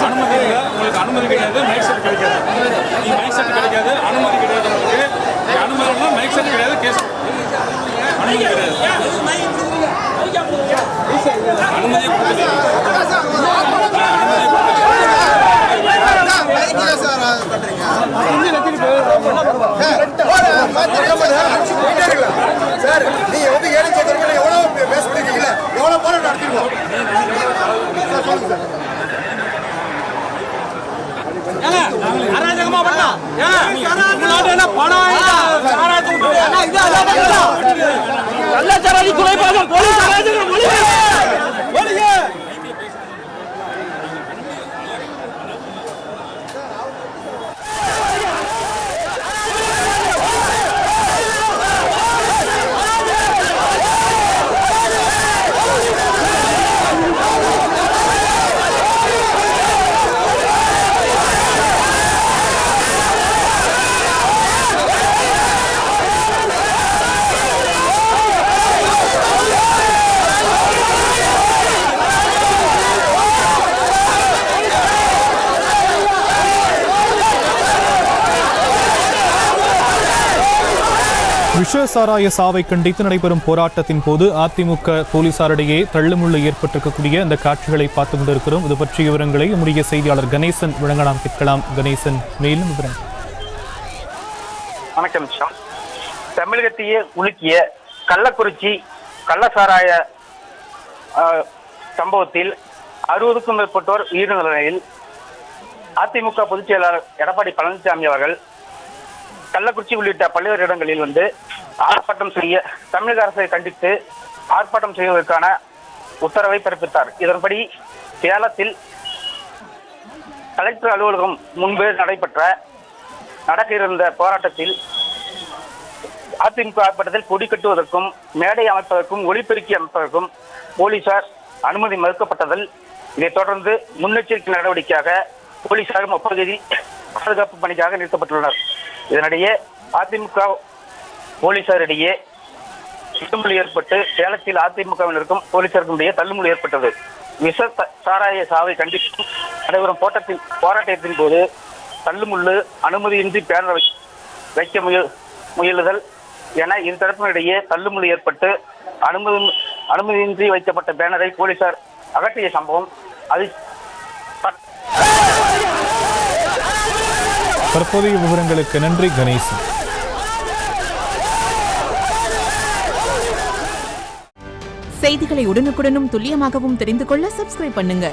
அனுமதி இல்லை, உங்களுக்கு அனுமதி கிடையாது, மைக் செட் கிடைக்காது. நீ மைக் செட் கிடைக்காது, அனுமதி கிடையாது. உங்களுக்கு அனுமதி இல்லை, மைக் செட் கிடையாது, கேஸ் அனுமதி கிடையாது. அனுமதியை கொடுக்குது. சார் நீங்க வந்து ஏழை சொல்றீங்க, எவ்வளவு பேச முடியல, எவ்வளவு போராட்டம் நடத்திருக்கோம். அராஜகமா பண்ணா கள்ளச்சாராதி குறைபாடு போலீஸ் அராஜகம் விஷ சாராய சாவை கண்டித்து நடைபெறும் போராட்டத்தின் போது அதிமுக போலீசாரிடையே தள்ளுமுள்ளு ஏற்பட்டிருக்கக்கூடிய இந்த காட்சிகளை பார்த்துக் கொண்டிருக்கிறோம். இது பற்றிய விவரங்களை நம்முடைய செய்தியாளர் கணேசன் வழங்க நாம் கேட்கலாம். கணேசன், மேலும் விவரம். வணக்கம். தமிழகத்தையே உலுக்கிய கள்ளக்குறிச்சி கள்ளசாராய சம்பவத்தில் 60க்கும் மேற்பட்டோர் உயிரிழந்த நிலையில் அதிமுக பொதுச் செயலாளர் எடப்பாடி பழனிசாமி அவர்கள் கள்ளக்குறிச்சி உள்ளிட்ட பல்வேறு இடங்களில் வந்து ஆர்ப்பாட்டம் செய்ய தமிழக அரசை கண்டித்து ஆர்ப்பாட்டம் செய்வதற்கான உத்தரவை பிறப்பித்தார். இதன்படி சேலத்தில் கலெக்டர் அலுவலகம் முன்பு நடக்க இருந்த போராட்டத்தில் அதிமுக ஆர்ப்பாட்டத்தில் கொடி கட்டுவதற்கும் மேடை அமைப்பதற்கும் ஒலிபெருக்கி அமைப்பதற்கும் போலீசார் அனுமதி மறுக்கப்பட்டதால் இதைத் தொடர்ந்து முன்னெச்சரிக்கை நடவடிக்கையாக போலீசாரும் அப்பகுதியில் பாதுகாப்பு பணிக்காக நிறுத்தப்பட்டுள்ளனர். இதனிடையே அதிமுக போலீசாரிடையே தள்ளுமுள்ளு ஏற்பட்டு சேலத்தில் அதிமுகவினருக்கும் போலீசாருக்கும் இடையே தள்ளுமுள்ளு ஏற்பட்டது. விஷ சாராய சாவை கண்டித்து நடைபெறும் போராட்டத்தின் போது தள்ளுமுள்ளு, அனுமதியின்றி பேனர் வைக்க முயலுதல் என இரு தரப்பினரிடையே தள்ளுமுள்ளு ஏற்பட்டு அனுமதியின்றி வைக்கப்பட்ட பேனரை போலீசார் அகற்றிய சம்பவம் தற்போதைய விவரங்களுக்கு நன்றி கணேசன். செய்திகளை உடனுக்குடனும் துல்லியமாகவும் தெரிந்து கொள்ள சப்ஸ்கிரைப் பண்ணுங்க.